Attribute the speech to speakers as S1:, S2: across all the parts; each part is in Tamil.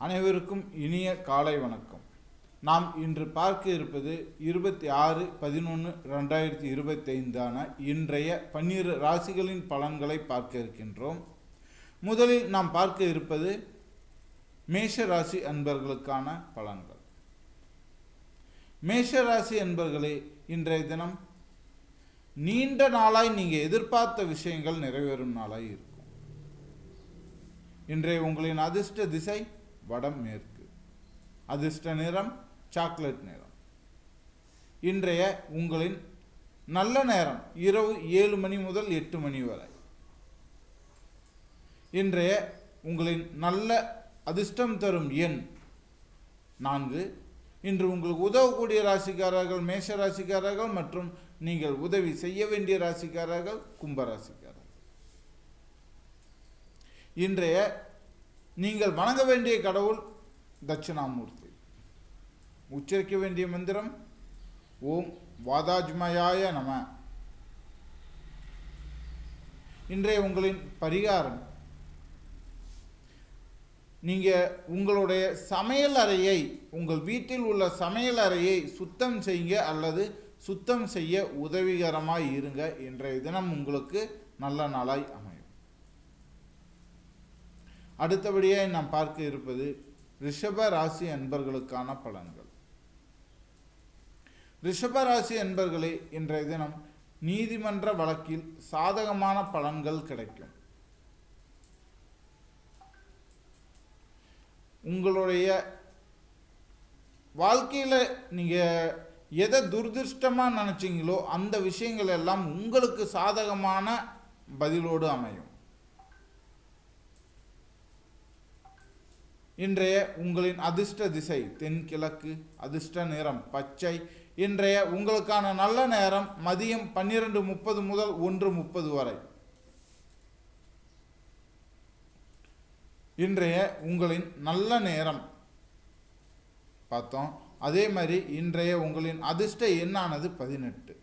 S1: அனைவருக்கும் இனிய காலை வணக்கம். நாம் இன்று பார்க்க இருப்பது 26/11/2025 இன்றைய 12 ராசிகளின் பலன்களை பார்க்க இருக்கின்றோம். முதலில் நாம் பார்க்க இருப்பது மேஷ ராசி அன்பர்களுக்கான பலன்கள். மேஷ ராசி அன்பர்களே, இன்றைய தினம் நீண்ட நாளாய் நீங்கள் எதிர்பார்த்த விஷயங்கள் நிறைவேறும் நாளாய் இருக்கும். இன்றைய உங்களின் அதிர்ஷ்ட திசை வடமேற்கு. அதிர்ஷ்ட நிறம் சாக்லேட் நிறம். இன்றைய உங்களின் நல்ல நேரம் இரவு 7 மணி முதல் 8 மணி வரை. இன்றைய உங்களின் நல்ல அதிர்ஷ்டம் தரும் எண் 4. இன்று உங்களுக்கு உதவக்கூடிய ராசிக்காரர்கள் மேஷ ராசிக்காரர்கள் மற்றும் நீங்கள் உதவி செய்ய வேண்டிய ராசிக்காரர்கள் கும்பராசிக்காரர்கள். இன்றைய நீங்கள் வணங்க வேண்டிய கடவுள் தட்சிணாமூர்த்தி. உச்சரிக்க வேண்டிய மந்திரம் ஓம் வாதாஜ்மயாய நம. இன்றைய உங்களின் பரிகாரம், நீங்கள் உங்களுடைய சமையல் அறையை, உங்கள் வீட்டில் உள்ள சமையல் அறையை சுத்தம் செய்யுங்க அல்லது சுத்தம் செய்ய உதவிகரமாய் இருங்க. இன்றைய தினம் உங்களுக்கு நல்ல நாளாய் அமையும். அடுத்தபடியாக நாம் பார்க்க இருப்பது ரிஷப ராசி அன்பர்களுக்கான பலன்கள். ரிஷப ராசி அன்பர்களே, இன்றைய தினம் நீதிமன்ற வழக்கில் சாதகமான பலன்கள் கிடைக்கும். உங்களுடைய வாழ்க்கையில் நீங்கள் எதை துரதிருஷ்டமாக நினச்சிங்களோ அந்த விஷயங்கள் எல்லாம் உங்களுக்கு சாதகமான பதிலோடு அமையும். இன்றைய உங்களின் அதிர்ஷ்ட திசை தென்கிழக்கு. அதிர்ஷ்ட நிறம் பச்சை. இன்றைய உங்களுக்கான நல்ல நேரம் மதியம் 12:30 முதல் 1:30 வரை. இன்றைய உங்களின் நல்ல நேரம் பார்த்தோம். அதே மாதிரி இன்றைய உங்களின் அதிர்ஷ்ட எண்ணானது 18.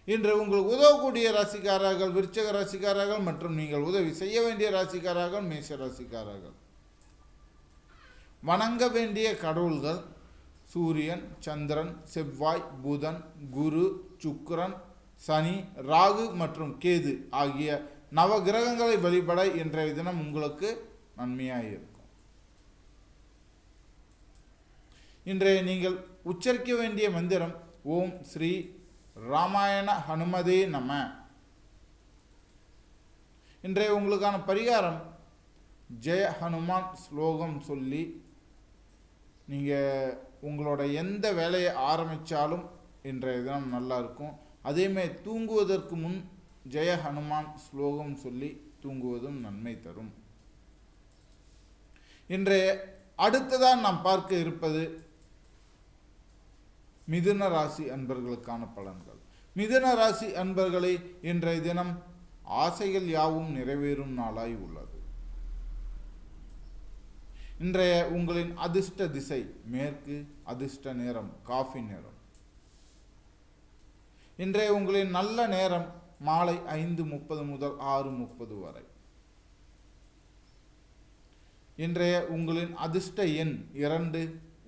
S1: இன்று உங்களுக்கு உதவக்கூடிய ராசிக்காரர்கள் விருச்சிக ராசிக்காரர்கள் மற்றும் நீங்கள் உதவி செய்ய வேண்டிய ராசிக்காரர்கள் மேஷ ராசிக்காரர்கள். வணங்க வேண்டிய கடவுள்கள் சூரியன், சந்திரன், செவ்வாய், புதன், குரு, சுக்கிரன், சனி, ராகு மற்றும் கேது ஆகிய நவ கிரகங்களை வழிபட இன்றைய தினம் உங்களுக்கு நன்மையாக இருக்கும். இன்றைய நீங்கள் உச்சரிக்க வேண்டிய மந்திரம் ஓம் ஸ்ரீ ராமாயண ஹனுமதே நம. இன்றைய உங்களுக்கான பரிகாரம் ஜெய ஹனுமான் ஸ்லோகம் சொல்லி நீங்கள் உங்களோட எந்த வேலையை ஆரம்பித்தாலும் இன்றைய தினம் நல்லா இருக்கும். அதேமாதிரி தூங்குவதற்கு முன் ஜெய ஹனுமான் ஸ்லோகம் சொல்லி தூங்குவதும் நன்மை தரும். இன்றைய அடுத்ததான் நாம் பார்க்க இருப்பது மிதுன ராசி அன்பர்களுக்கான பலன்கள். மிதுன ராசி அன்பர்களே, இன்றைய தினம் ஆசைகள் யாவும் நிறைவேறும் நாளாய் உள்ளது. இன்றைய உங்களின் அதிர்ஷ்ட திசை மேற்கு. அதிர்ஷ்ட நிறம் காஃபி நிறம். இன்றைய உங்களின் நல்ல நேரம் மாலை 5:30 முதல் 6:30 வரை. இன்றைய உங்களின் அதிர்ஷ்ட எண் 2.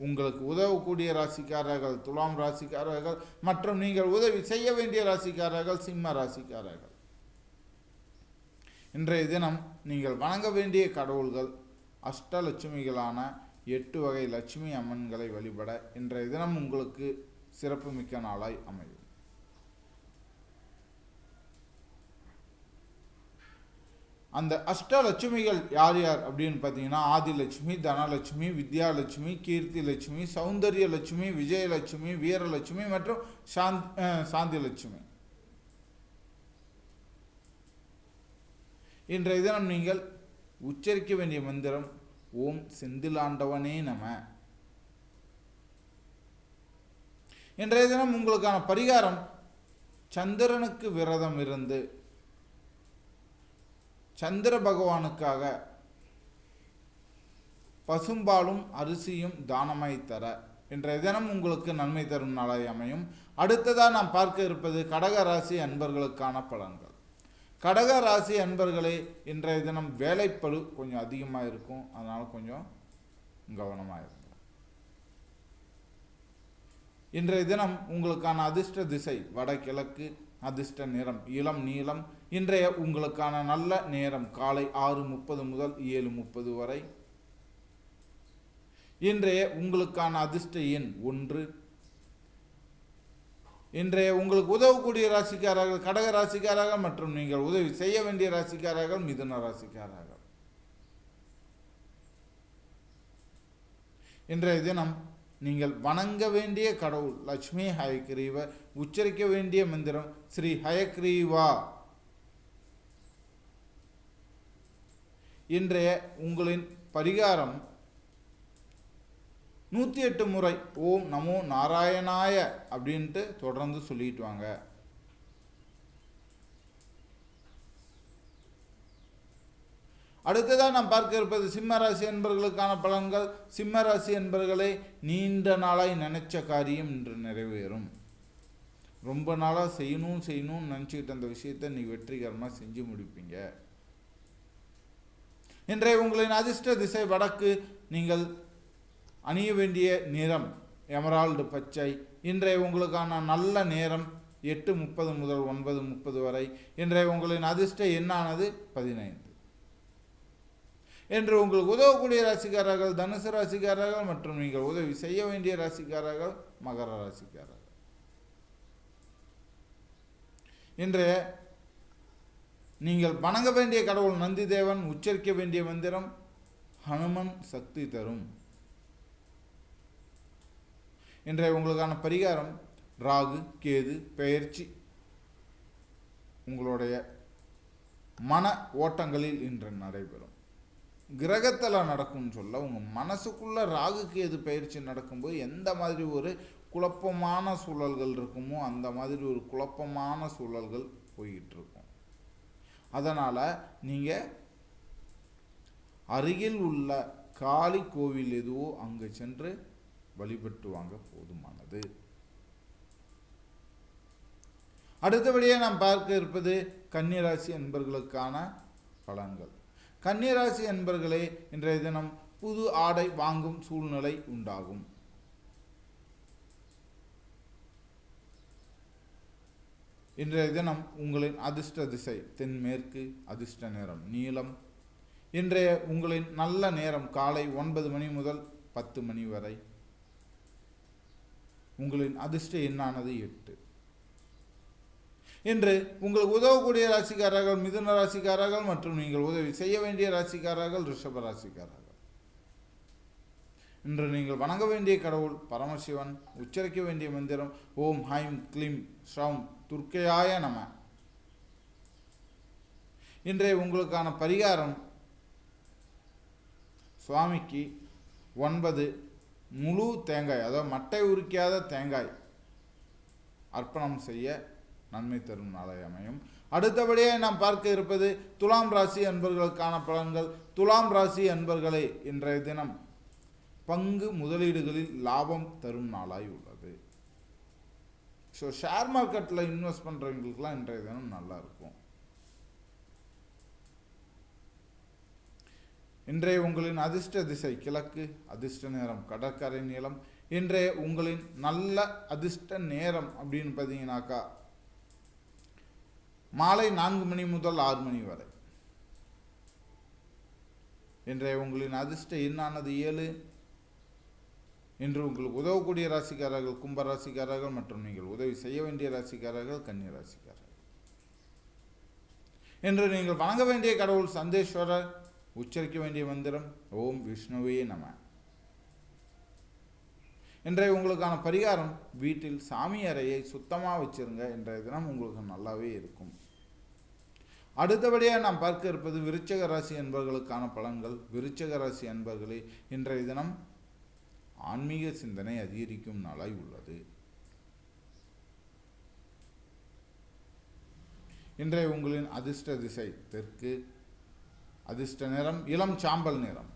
S1: உங்களுக்கு உதவக்கூடிய ராசிக்காரர்கள் துலாம் ராசிக்காரர்கள் மற்றும் நீங்கள் உதவி செய்ய வேண்டிய ராசிக்காரர்கள் சிம்ம ராசிக்காரர்கள். இன்றைய தினம் நீங்கள் வணங்க வேண்டிய கடவுள்கள் அஷ்டலட்சுமிகளான 8 வகை லட்சுமி அம்மன்களை வழிபட இன்றைய தினம் உங்களுக்கு சிறப்புமிக்க நாளாய் அமையும். அந்த அஷ்டலட்சுமிகள் யார் யார் அப்படின்னு பார்த்தீங்கன்னா ஆதிலட்சுமி, தனலட்சுமி, வித்யாலட்சுமி, கீர்த்தி லட்சுமி, சௌந்தர்ய லட்சுமி, விஜயலட்சுமி, வீரலட்சுமி மற்றும் சாந்தி லட்சுமி. இன்றைய தினம் நீங்கள் உச்சரிக்க வேண்டிய மந்திரம் ஓம் செந்திலாண்டவனே நம. இன்றைய தினம் உங்களுக்கான பரிகாரம் சந்திரனுக்கு விரதம் இருந்து சந்திர பகவானுக்காக பசும்பாலும் அரிசியும் தானமாய் தர இன்றைய தினம் உங்களுக்கு நன்மை தரும் நாளாய் அமையும். அடுத்ததாக நாம் பார்க்க இருப்பது கடக ராசி அன்பர்களுக்கான பலன்கள். கடக ராசி அன்பர்களே, இன்றைய தினம் வேலைப்பளு கொஞ்சம் அதிகமாக இருக்கும். அதனால் கொஞ்சம் கவனமாக இருக்கும். இன்றைய தினம் உங்களுக்கான அதிர்ஷ்ட திசை வடகிழக்கு, அதிர்ஷ்ட நிறம் இளம் நீலம். இன்றைய உங்களுக்கான நல்ல நேரம் காலை 6:30 முதல் 7:30 வரை. இன்றைய உங்களுக்கான அதிர்ஷ்ட எண் 1. இன்றைய உங்களுக்கு உதவக்கூடிய ராசிக்காரர்கள் கடக ராசிக்காரர்கள் மற்றும் நீங்கள் உதவி செய்ய வேண்டிய ராசிக்காரர்கள் மிதுன ராசிக்காரர்கள். இன்றைய தினம் நீங்கள் வணங்க வேண்டிய கடவுள் லட்சுமி ஹயக்ரீவர். உச்சரிக்க வேண்டிய மந்திரம் ஸ்ரீ ஹயக்ரீவா. இன்றைய உங்களின் பரிகாரம் 108 முறை ஓம் நமோ நாராயணாய அப்படின்ட்டு தொடர்ந்து சொல்லிட்டு வாங்க. அடுத்ததாக நாம் பார்க்க இருப்பது சிம்ம ராசி என்பவர்களுக்கான பலன்கள். சிம்ம ராசி என்பவர்களே, நீண்ட நாளாய் நினைச்ச காரியம் இன்று நிறைவேறும். ரொம்ப நாளாக செய்யணும்னு நினச்சிக்கிட்டு அந்த விஷயத்தை நீ வெற்றிகரமாக செஞ்சு முடிப்பீங்க. இன்றைய உங்களின் அதிர்ஷ்ட திசை வடக்கு. நீங்கள் அணிய வேண்டிய நிறம் எமரால்டு பச்சை. இன்றைய உங்களுக்கான நல்ல நேரம் 8:30 முதல் 9:30 வரை. இன்றைய உங்களின் அதிர்ஷ்ட எண்ணானது 15. என்று உங்களுக்கு உதவக்கூடிய ராசிக்காரர்கள் தனுசு ராசிக்காரர்கள் மற்றும் நீங்கள் உதவி செய்ய வேண்டிய ராசிக்காரர்கள் மகர ராசிக்காரர்கள். இன்றைய நீங்கள் வணங்க வேண்டிய கடவுள் நந்தி தேவன். உச்சரிக்க வேண்டிய மந்திரம் ஹனுமன் சக்தி தரும். இன்றைய உங்களுக்கான பரிகாரம் ராகு கேது பெயர்ச்சி. உங்களுடைய மன ஓட்டங்களில் இன்று நடைபெறும். கிரகத்தில் நடக்கும்னு சொல்ல உங்கள் மனசுக்குள்ளே ராகு கேது பயிற்சி நடக்கும்போது எந்த மாதிரி ஒரு குழப்பமான சூழல்கள் இருக்குமோ அந்த மாதிரி ஒரு குழப்பமான சூழல்கள் போய்கிட்டு இருக்கும். அதனால் நீங்கள் அருகில் உள்ள காளி கோவில் எதுவோ அங்கே சென்று வழிபட்டு வாங்க போதுமானது. அடுத்தபடியாக நாம் பார்க்க இருப்பது கன்னிராசி என்பவர்களுக்கான பலன்கள். கன்னிராசி என்பவர்களே, இன்றைய தினம் புது ஆடை வாங்கும் சூழ்நிலை உண்டாகும். இன்றைய தினம் உங்களின் அதிர்ஷ்ட திசை தென்மேற்கு, அதிர்ஷ்ட நிறம் நீலம். இன்றைய உங்களின் நல்ல நேரம் காலை 9 மணி முதல் 10 மணி வரை. உங்களின் அதிர்ஷ்ட எண்ணானது 8. இன்று உங்களுக்கு உதவக்கூடிய ராசிக்காரர்கள் மிதுன ராசிக்காரர்கள் மற்றும் நீங்கள் உதவி செய்ய வேண்டிய ராசிக்காரர்கள் ரிஷப ராசிக்காரர்கள். இன்று நீங்கள் வணங்க வேண்டிய கடவுள் பரமசிவன். உச்சரிக்க வேண்டிய மந்திரம் ஓம் ஹைம் க்ளீம் ஸ்ரௌம் துர்க்கையாய நம. இன்றைய உங்களுக்கான பரிகாரம் சுவாமிக்கு 9 முழு தேங்காய், அதாவது மட்டை உரிக்காத தேங்காய் அர்ப்பணம் செய்ய நன்மை தரும் நாளாய் அமையும். அடுத்தபடியாக நாம் பார்க்க இருப்பது துலாம் ராசி அன்பர்களுக்கான பலன்கள். துலாம் ராசி அன்பர்களே, இன்றைய தினம் பங்கு முதலீடுகளில் லாபம் தரும் நாளாய் உள்ளது. ஸோ ஷேர் மார்க்கெட்டில் இன்வெஸ்ட் பண்ணுறவங்களுக்குலாம் இன்றைய தினம் நல்லா இருக்கும். இன்றைய உங்களின் அதிர்ஷ்ட திசை கிழக்கு, அதிர்ஷ்ட நேரம் கடற்கரை நீளம். இன்றைய உங்களின் நல்ல அதிர்ஷ்ட நேரம் அப்படின்னு பார்த்தீங்கன்னாக்கா மாலை 4 மணி முதல் 6 மணி வரை. இன்றைய உங்களின் அதிர்ஷ்ட எண்ணானது 7. இன்று உங்களுக்கு உதவக்கூடிய ராசிக்காரர்கள் கும்ப ராசிக்காரர்கள் மற்றும் நீங்கள் உதவி செய்ய வேண்டிய ராசிக்காரர்கள் கன்னி ராசிக்காரர்கள். இன்று நீங்கள் வணங்க வேண்டிய கடவுள் சந்தேஸ்வரர். உச்சரிக்க வேண்டிய மந்திரம் ஓம் விஷ்ணுவே நம. இன்றைய உங்களுக்கான பரிகாரம் வீட்டில் சாமி அறையை சுத்தமாக வச்சிருங்க. இன்றைய தினம் உங்களுக்கு நல்லாவே இருக்கும். அடுத்தபடியாக நாம் பார்க்க இருப்பது விருச்சிக ராசி என்பவர்களுக்கான பலன்கள். விருச்சிக ராசி என்பவர்களே, இன்றைய தினம் ஆன்மீக சிந்தனை அதிகரிக்கும் நாளாய் உள்ளது. இன்றைய உங்களின் அதிர்ஷ்ட திசை தெற்கு, அதிர்ஷ்ட நிறம் இளம் சாம்பல் நிறம்.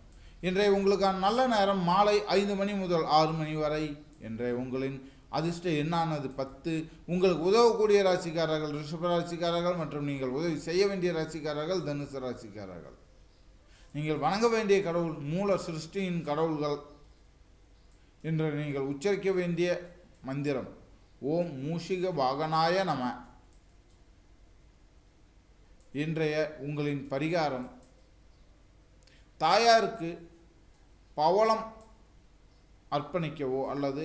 S1: இன்றைய உங்களுக்கான நல்ல நேரம் மாலை 5 மணி முதல் 6 மணி வரை. இன்றைய உங்களின் அதிர்ஷ்ட எண்ணானது 10. உங்களுக்கு உதவக்கூடிய ராசிக்காரர்கள் ரிஷப ராசிக்காரர்கள் மற்றும் நீங்கள் உதவி செய்ய வேண்டிய ராசிக்காரர்கள் தனுசு ராசிக்காரர்கள். நீங்கள் வணங்க வேண்டிய கடவுள் மூல சிருஷ்டியின் கடவுள்கள் என்று நீங்கள் உச்சரிக்க வேண்டிய மந்திரம் ஓம் மூஷிக வாகனாய நம. இன்றைய உங்களின் பரிகாரம் தாயாருக்கு பவளம் அர்ப்பணிக்கவோ அல்லது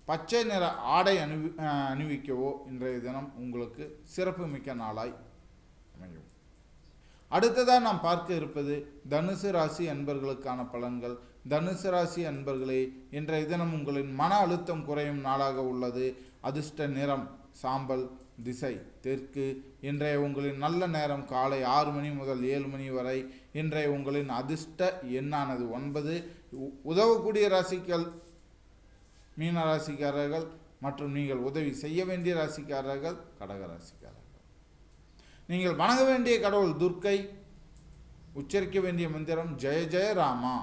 S1: பச்சை நிற ஆடை அணிவிக்கவோ இன்றைய தினம் உங்களுக்கு சிறப்பு மிக்க நாளாய் அமையும். அடுத்ததாக நாம் பார்க்க இருப்பது தனுசு ராசி அன்பர்களுக்கான பலன்கள். தனுசு ராசி அன்பர்களே, இன்றைய தினம் உங்களின் மன அழுத்தம் குறையும் நாளாக உள்ளது. அதிர்ஷ்ட நிறம் சாம்பல், திசை தெற்கு. இன்றைய உங்களின் நல்ல நேரம் காலை 6 மணி முதல் 7 மணி வரை. இன்றைய உங்களின் அதிர்ஷ்ட எண்ணானது 9. உதவக்கூடிய ராசிகள் மீன ராசிக்காரர்கள் மற்றும் நீங்கள் உதவி செய்ய வேண்டிய ராசிக்காரர்கள் கடக ராசிக்காரர்கள். நீங்கள் வணங்க வேண்டிய கடவுள் துர்க்கை. உச்சரிக்க வேண்டிய மந்திரம் ஜெய ஜெய ராமா.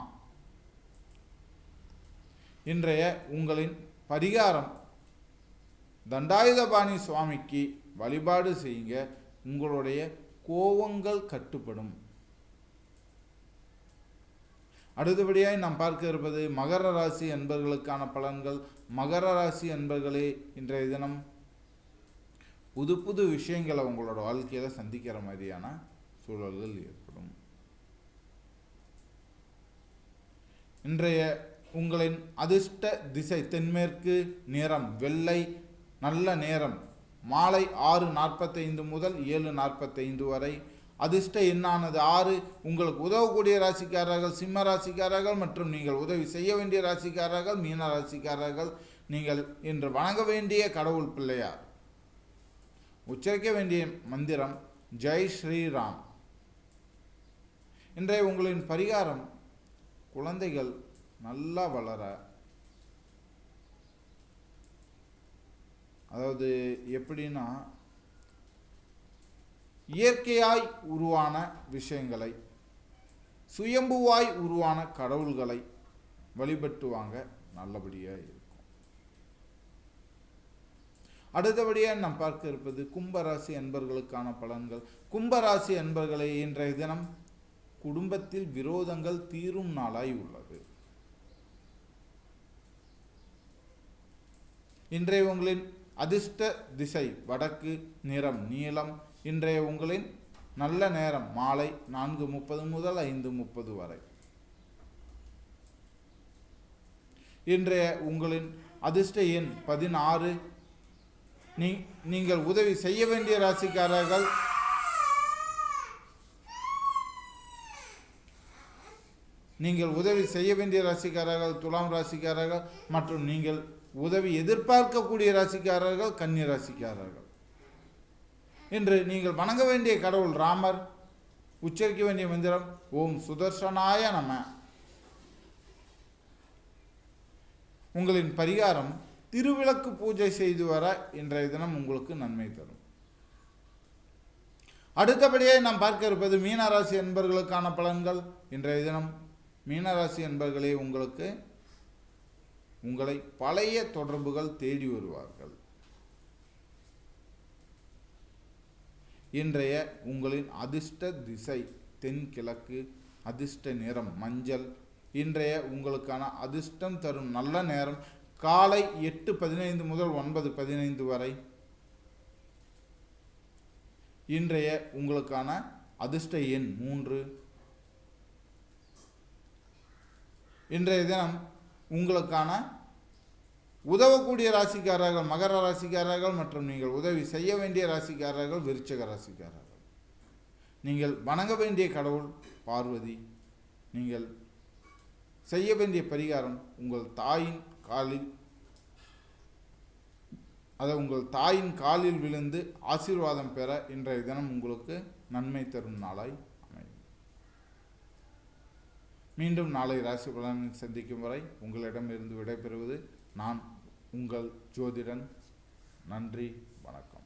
S1: இன்றைய உங்களின் பரிகாரம் தண்டாயுதபாணி சுவாமிக்கு வழிபாடு செய்யுங்க. உங்களுடைய கோபங்கள் கட்டுப்படும். அடுத்தபடியாய் நாம் பார்க்க இருப்பது மகர ராசி அன்பர்களுக்கான பலன்கள். மகர ராசி அன்பர்களே, இன்றைய தினம் புது புது விஷயங்களை உங்களோட வாழ்க்கையில் சந்திக்கிற மாதிரியான சூழல்கள் ஏற்படும். இன்றைய உங்களின் அதிர்ஷ்ட திசை தென்மேற்கு. நிறம் வெள்ளை. நல்ல நேரம் மாலை 6:45 முதல் 7:45 வரை. அதிர்ஷ்ட எண்ணானது 6. உங்களுக்கு உதவக்கூடிய ராசிக்காரர்கள் சிம்ம ராசிக்காரர்கள் மற்றும் நீங்கள் உதவி செய்ய வேண்டிய ராசிக்காரர்கள் மீன ராசிக்காரர்கள். நீங்கள் இன்று வணங்க வேண்டிய கடவுள் பிள்ளையார். உச்சரிக்க வேண்டிய மந்திரம் ஜெய் ஸ்ரீராம். இன்றைய உங்களின் பரிகாரம் குழந்தைகள் நல்லா வளர, அதாவது எப்படின்னா இயற்கையாய் உருவான விஷயங்களை, சுயம்புவாய் உருவான கடவுள்களை வழிபட்டு வாங்க, நல்லபடியாக இருக்கும். அடுத்தபடியாக நாம் பார்க்க இருப்பது கும்பராசி அன்பர்களுக்கான பலன்கள். கும்பராசி அன்பர்களே, இன்றைய தினம் குடும்பத்தில் விரோதங்கள் தீரும் நாளாய் உள்ளது. இன்றைய உங்களின் அதிர்ஷ்ட திசை வடக்கு. நிறம் நீலம். இன்றைய உங்களின் நல்ல நேரம் மாலை 4:30 முதல் 5:30 வரை. இன்றைய உங்களின் அதிர்ஷ்ட எண் 16. நீங்கள் உதவி செய்ய வேண்டிய ராசிக்காரர்கள் துலாம் ராசிக்காரர்கள் மற்றும் நீங்கள் உதவி எதிர்பார்க்கக்கூடிய ராசிக்காரர்கள் கன்னி ராசிக்காரர்கள். இன்று நீங்கள் வணங்க வேண்டிய கடவுள் ராமர். உச்சரிக்க வேண்டிய மந்திரம் ஓம் சுதர்சனாய நம. உங்களின் பரிகாரம் திருவிளக்கு பூஜை செய்து வர இன்றைய தினம் உங்களுக்கு நன்மை தரும். அடுத்தபடியாக நாம் பார்க்க இருப்பது மீனராசி அன்பர்களுக்கான பலன்கள். இன்றைய தினம் மீனராசி அன்பர்களே, உங்களை பழைய தொடர்புகள் தேடி வருவார்கள். இன்றைய உங்களின் அதிர்ஷ்ட திசை தென்கிழக்கு. அதிர்ஷ்ட நிறம் மஞ்சள். இன்றைய உங்களுக்கான அதிர்ஷ்டம் தரும் நல்ல நேரம் காலை 8:15 முதல் 9:15 வரை. இன்றைய உங்களுக்கான அதிர்ஷ்ட எண் 3. இன்றைய தினம் உங்களுக்கான உதவக்கூடிய ராசிக்காரர்கள் மகர ராசிக்காரர்கள் மற்றும் நீங்கள் உதவி செய்ய வேண்டிய ராசிக்காரர்கள் விருச்சிக ராசிக்காரர்கள். நீங்கள் வணங்க வேண்டிய கடவுள் பார்வதி. நீங்கள் செய்ய வேண்டிய பரிகாரம் உங்கள் தாயின் காலில் விழுந்து ஆசீர்வாதம் பெற இன்றைய தினம் உங்களுக்கு நன்மை தரும் நாளாய் அமையும். மீண்டும் நாளை ராசி பலனில் சந்திக்கும் வரை உங்களிடமிருந்து விடைபெறுவது நான் உங்கள் ஜோதிடன். நன்றி, வணக்கம்.